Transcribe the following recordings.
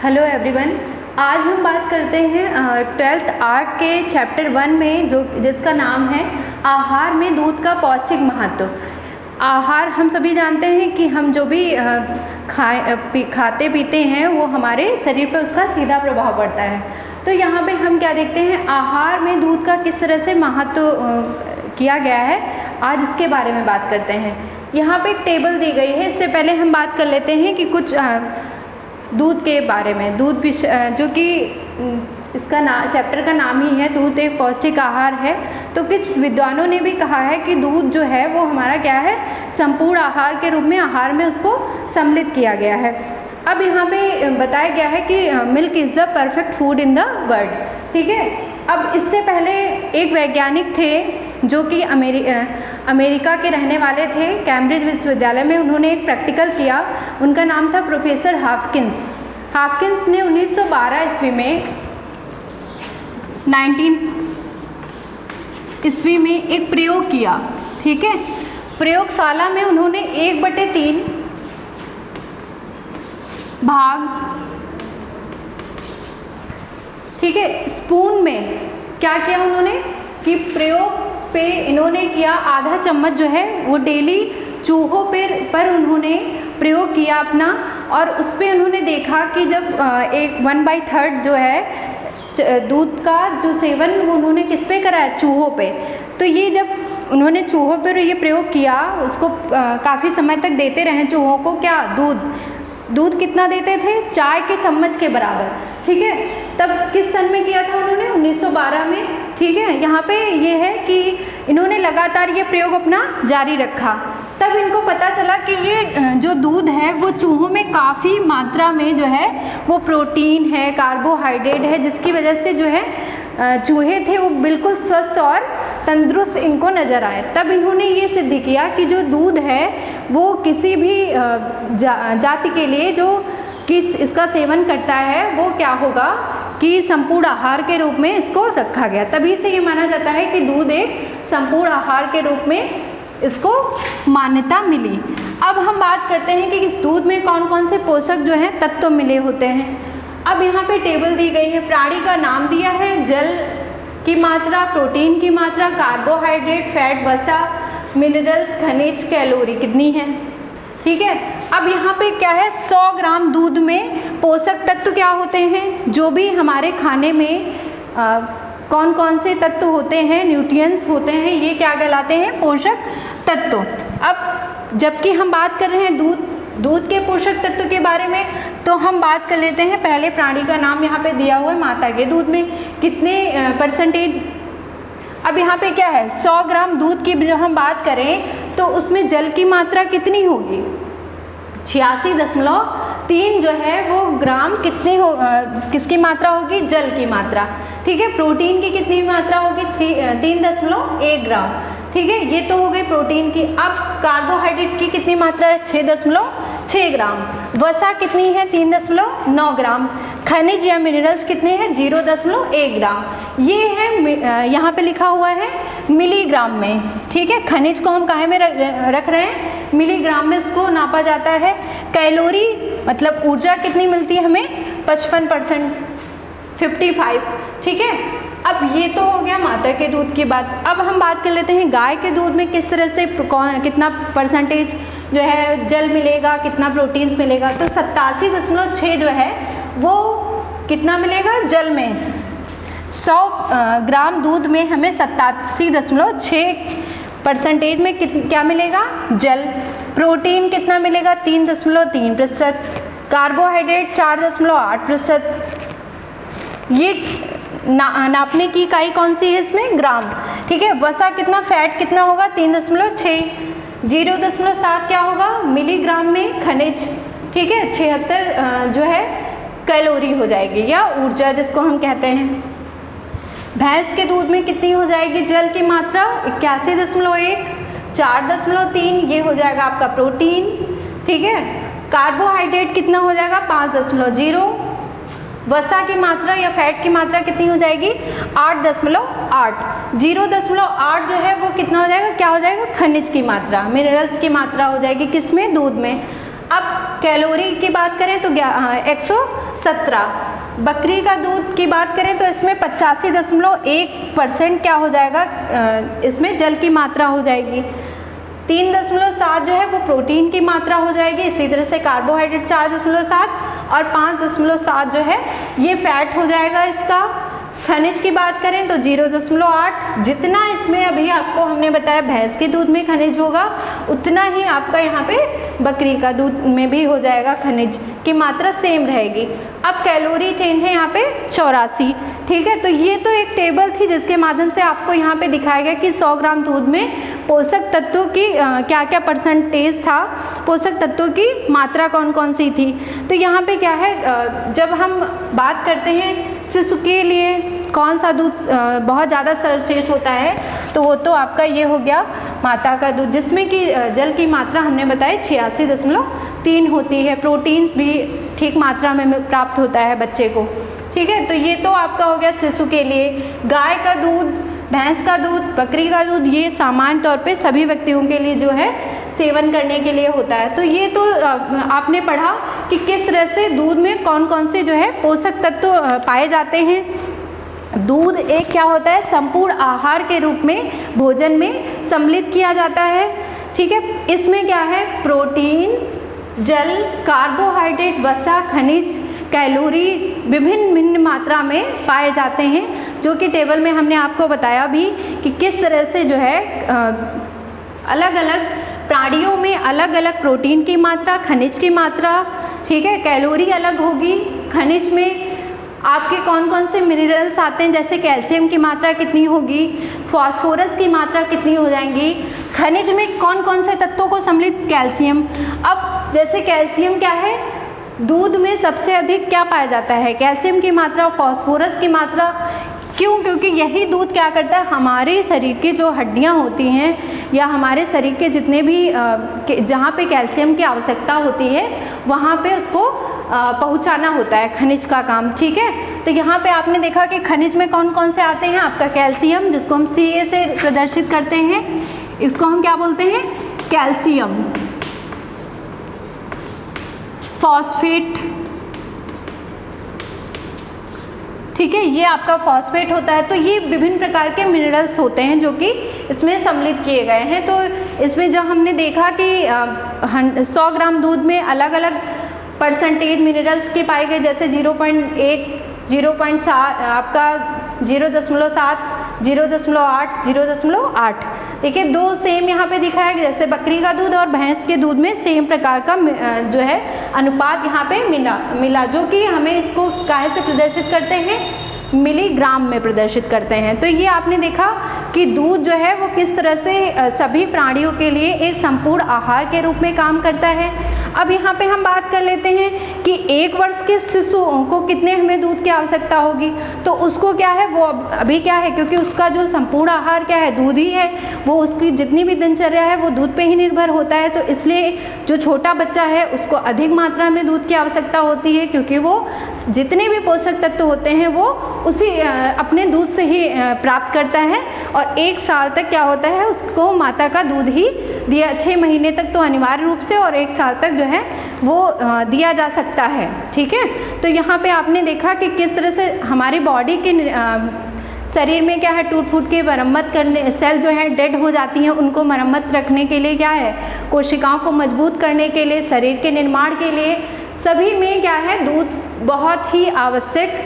Hello everyone. आज हम बात करते हैं 12th आर्ट के चैप्टर 1 में जिसका नाम है आहार में दूध का पौष्टिक महत्व। आहार हम सभी जानते हैं कि हम जो भी खाते पीते हैं वो हमारे शरीर पर उसका सीधा प्रभाव पड़ता है। तो यहाँ पे हम क्या देखते हैं, आहार में दूध का किस तरह से महत्व किया गया है, आज इसके बारे में बात करते हैं। यहाँ पे एक टेबल दी गई है। इससे पहले हम बात कर लेते हैं कि कुछ दूध के बारे में। दूध जो कि इसका चैप्टर का नाम ही है, दूध एक पौष्टिक आहार है। तो कुछ विद्वानों ने भी कहा है कि दूध जो है वो हमारा क्या है, संपूर्ण आहार के रूप में आहार में उसको सम्मिलित किया गया है। अब यहाँ पे बताया गया है कि milk is the perfect food in the world. ठीक है। अब इससे पहले एक वैज्ञानिक थे जो कि अमेरिका के रहने वाले थे, कैम्ब्रिज विश्वविद्यालय में। उन्होंने एक प्रैक्टिकल किया। उनका नाम था प्रोफेसर हॉपकिंस। हॉपकिंस ने 1912 ईस्वी में 19 ईस्वी में एक प्रयोग किया। ठीक है। प्रयोगशाला में उन्होंने 1/3 भाग, ठीक है, स्पून में क्या किया उन्होंने कि प्रयोग पे इन्होंने किया आधा चम्मच जो है वो डेली चूहों पर उन्होंने प्रयोग किया अपना। और उस पर उन्होंने देखा कि जब एक 1/3 जो है दूध का जो सेवन वो उन्होंने किस पे कराया, चूहों पे। तो ये जब उन्होंने चूहों पर ये प्रयोग किया, उसको काफ़ी समय तक देते रहे चूहों को क्या, दूध कितना देते थे, चाय के चम्मच के बराबर। ठीक है। तब किस सन में किया था उन्होंने, 1912 में। ठीक है। यहाँ पे ये है कि इन्होंने लगातार ये प्रयोग अपना जारी रखा। तब इनको पता चला कि ये जो दूध है वो चूहों में काफ़ी मात्रा में जो है वो प्रोटीन है, कार्बोहाइड्रेट है, जिसकी वजह से जो है चूहे थे वो बिल्कुल स्वस्थ और तंदुरुस्त इनको नज़र आए। तब इन्होंने ये सिद्ध किया कि जो दूध है वो किसी भी जाति के लिए जो इसका सेवन करता है वो क्या होगा कि संपूर्ण आहार के रूप में इसको रखा गया। तभी से ये माना जाता है कि दूध एक संपूर्ण आहार के रूप में इसको मान्यता मिली। अब हम बात करते हैं कि इस दूध में कौन कौन से पोषक जो हैं तत्व मिले होते हैं। अब यहाँ पे टेबल दी गई है। प्राणी का नाम दिया है, जल की मात्रा, प्रोटीन की मात्रा, कार्बोहाइड्रेट, फैट, वसा, मिनरल्स, खनिज, कैलोरी कितनी है। ठीक है। अब यहाँ पे क्या है, 100 ग्राम दूध में पोषक तत्व क्या होते हैं, जो भी हमारे खाने में कौन कौन से तत्व होते हैं, न्यूट्रिएंट्स होते हैं, ये क्या कहलाते हैं, पोषक तत्व। अब जबकि हम बात कर रहे हैं दूध के पोषक तत्व के बारे में, तो हम बात कर लेते हैं। पहले प्राणी का नाम यहाँ पे दिया हुआ है, माता के दूध में कितने परसेंटेज। अब यहाँ पे क्या है, 100 ग्राम दूध की जो हम बात करें तो उसमें जल की मात्रा कितनी होगी, 86.3 जो है वो ग्राम कितनी किसकी मात्रा होगी, जल की मात्रा। ठीक है। प्रोटीन की कितनी मात्रा होगी, 3.1 ग्राम। ठीक है। ये तो हो गई प्रोटीन की। अब कार्बोहाइड्रेट की कितनी मात्रा है, 6.6 ग्राम। वसा कितनी है, 3.9 ग्राम। खनिज या मिनरल्स कितने हैं, 0.1 ग्राम। ये है यहाँ पे लिखा हुआ है मिलीग्राम में। ठीक है। खनिज को हम काहे में रख रहे हैं, मिलीग्राम में इसको नापा जाता है। कैलोरी मतलब ऊर्जा कितनी मिलती है हमें, 55%, 55। ठीक है। अब ये तो हो गया माता के दूध की बात। अब हम बात कर लेते हैं गाय के दूध में किस तरह से कितना परसेंटेज जो है जल मिलेगा, कितना प्रोटीन्स मिलेगा। तो 87.6 जो है वो कितना मिलेगा जल में। 100 ग्राम दूध में हमें 87.6% में क्या मिलेगा, जल। प्रोटीन कितना मिलेगा, 3.3%। कार्बोहाइड्रेट 4.8%। ये नापने की इकाई कौन सी है इसमें, ग्राम। ठीक है। वसा कितना, फैट कितना होगा, 3.6। 0.7 क्या होगा मिलीग्राम में खनिज। ठीक है। 76 जो है कैलोरी हो जाएगी या ऊर्जा जिसको हम कहते हैं। भैंस के दूध में कितनी हो जाएगी जल की मात्रा, 81.1। 4.3 ये हो जाएगा आपका प्रोटीन। ठीक है। कार्बोहाइड्रेट कितना हो जाएगा, 5.0। वसा की मात्रा या फैट की मात्रा कितनी हो जाएगी, 8.8। 0.8 जो है वो कितना हो जाएगा, क्या हो जाएगा, खनिज की मात्रा, मिनरल्स की मात्रा हो जाएगी किसमें, दूध में। अब कैलोरी की बात करें तो 117। बकरी का दूध की बात करें तो इसमें 85.1% क्या हो जाएगा, इसमें जल की मात्रा हो जाएगी। 3.7 जो है वो प्रोटीन की मात्रा हो जाएगी। इसी तरह से कार्बोहाइड्रेट 4.7 और 5.7 जो है ये फैट हो जाएगा इसका। खनिज की बात करें तो 0.8। जितना इसमें अभी आपको हमने बताया भैंस के दूध में खनिज होगा, उतना ही आपका यहाँ पे बकरी का दूध में भी हो जाएगा, खनिज की मात्रा सेम रहेगी। अब कैलोरी चेंज है यहाँ पे 84। ठीक है, तो ये तो एक टेबल थी जिसके माध्यम से आपको यहाँ पे दिखाया गया कि 100 ग्राम दूध में पोषक तत्वों की क्या क्या परसेंटेज था, पोषक तत्वों की मात्रा कौन कौन सी थी। तो यहाँ पे क्या है, जब हम बात करते हैं शिशु के लिए कौन सा दूध बहुत ज़्यादा सर्वश्रेष्ठ होता है, तो वो तो आपका ये हो गया माता का दूध, जिसमें कि जल की मात्रा हमने बताई 86.3 होती है। प्रोटीन्स भी ठीक मात्रा में प्राप्त होता है बच्चे को। ठीक है, तो ये तो आपका हो गया शिशु के लिए। गाय का दूध, भैंस का दूध, बकरी का दूध, ये सामान्य तौर पे सभी व्यक्तियों के लिए जो है सेवन करने के लिए होता है। तो ये तो आपने पढ़ा कि किस तरह से दूध में कौन कौन से जो है पोषक तत्व पाए जाते हैं। दूध एक क्या होता है, संपूर्ण आहार के रूप में भोजन में सम्मिलित किया जाता है। ठीक है, इसमें क्या है, प्रोटीन, जल, कार्बोहाइड्रेट, वसा, खनिज, कैलोरी विभिन्न भिन्न मात्रा में पाए जाते हैं, जो कि टेबल में हमने आपको बताया भी कि किस तरह से जो है अलग अलग प्राणियों में अलग अलग प्रोटीन की मात्रा, खनिज की मात्रा, ठीक है, कैलोरी अलग होगी। खनिज में आपके कौन कौन से मिनरल्स आते हैं, जैसे कैल्शियम की मात्रा कितनी होगी, फास्फोरस की मात्रा कितनी हो जाएंगी। खनिज में कौन कौन से तत्वों को सम्मिलित, कैल्शियम। अब जैसे कैल्शियम क्या है, दूध में सबसे अधिक क्या पाया जाता है, कैल्शियम की मात्रा, फास्फोरस की मात्रा। क्यों? क्योंकि यही दूध क्या करता है, हमारे शरीर की जो हड्डियां होती हैं या हमारे शरीर के जितने भी जहाँ पे कैल्शियम की आवश्यकता होती है वहाँ पे उसको पहुँचाना होता है, खनिज का काम। ठीक है, तो यहाँ पे आपने देखा कि खनिज में कौन कौन से आते हैं, आपका कैल्शियम, जिसको हम Ca से प्रदर्शित करते हैं, इसको हम क्या बोलते हैं, कैल्शियम। फॉस्फेट, ठीक है, ये आपका फॉस्फेट होता है। तो ये विभिन्न प्रकार के मिनरल्स होते हैं जो कि इसमें सम्मिलित किए गए हैं। तो इसमें जब हमने देखा कि 100 ग्राम दूध में अलग अलग परसेंटेज मिनरल्स के पाए गए, जैसे 0.1, 0.7, आपका 0.7, 0.8, 0.8। देखिए, दो सेम यहाँ पे दिखाया गया, जैसे बकरी का दूध और भैंस के दूध में सेम प्रकार का जो है अनुपात यहाँ पे मिला, जो कि हमें इसको काहे से प्रदर्शित करते हैं, मिलीग्राम में प्रदर्शित करते हैं। तो ये आपने देखा कि दूध जो है वो किस तरह से सभी प्राणियों के लिए एक संपूर्ण आहार के रूप में काम करता है। अब यहाँ पे हम बात कर लेते हैं कि 1 वर्ष के शिशुओं को कितने हमें दूध की आवश्यकता होगी। तो उसको क्या है, वो अभी क्या है, क्योंकि उसका जो संपूर्ण आहार क्या है, दूध ही है, वो उसकी जितनी भी दिनचर्या है वो दूध पे ही निर्भर होता है। तो इसलिए जो छोटा बच्चा है उसको अधिक मात्रा में दूध की आवश्यकता होती है, क्योंकि वो जितने भी पोषक तत्व होते हैं वो उसी अपने दूध से ही प्राप्त करता है। और 1 साल तक क्या होता है, उसको माता का दूध ही दिया, 6 महीने तक तो अनिवार्य रूप से, और 1 साल तक जो है वो दिया जा सकता है। ठीक है, तो यहाँ पे आपने देखा कि किस तरह से हमारी बॉडी के शरीर में क्या है, टूट फूट के मरम्मत करने, सेल जो है डेड हो जाती हैं, उनको मरम्मत रखने के लिए क्या है, कोशिकाओं को मजबूत करने के लिए, शरीर के निर्माण के लिए, सभी में क्या है, दूध बहुत ही आवश्यक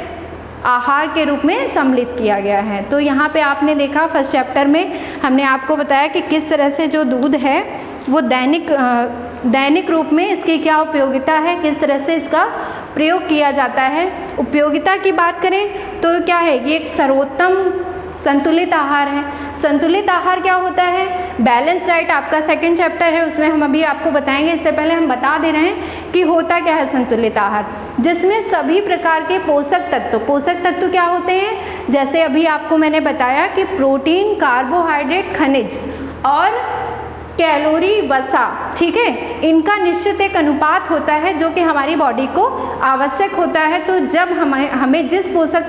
आहार के रूप में सम्मिलित किया गया है। तो यहाँ पे आपने देखा फर्स्ट चैप्टर में हमने आपको बताया कि किस तरह से जो दूध है वो दैनिक रूप में इसकी क्या उपयोगिता है, किस तरह से इसका प्रयोग किया जाता है। उपयोगिता की बात करें तो क्या है, ये एक सर्वोत्तम संतुलित आहार है। संतुलित आहार क्या होता है, बैलेंस डाइट आपका 2nd चैप्टर है, उसमें हम अभी आपको बताएंगे। इससे पहले हम बता दे रहे हैं कि होता क्या है संतुलित आहार, जिसमें सभी प्रकार के पोषक तत्व क्या होते हैं, जैसे अभी आपको मैंने बताया कि प्रोटीन, कार्बोहाइड्रेट, खनिज और कैलोरी, वसा, ठीक है, इनका निश्चित एक अनुपात होता है जो कि हमारी बॉडी को आवश्यक होता है। तो जब हमें जिस पोषक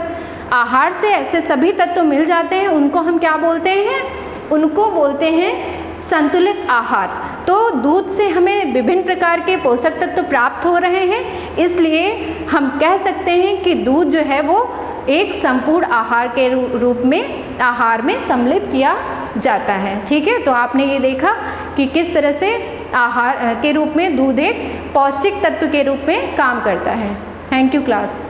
आहार से ऐसे सभी तत्व मिल जाते हैं उनको हम क्या बोलते हैं, उनको बोलते हैं संतुलित आहार। तो दूध से हमें विभिन्न प्रकार के पोषक तत्व प्राप्त हो रहे हैं, इसलिए हम कह सकते हैं कि दूध जो है वो एक संपूर्ण आहार के रूप में आहार में सम्मिलित किया जाता है। ठीक है, तो आपने ये देखा कि किस तरह से आहार के रूप में दूध एक पौष्टिक तत्व के रूप में काम करता है। Thank you class.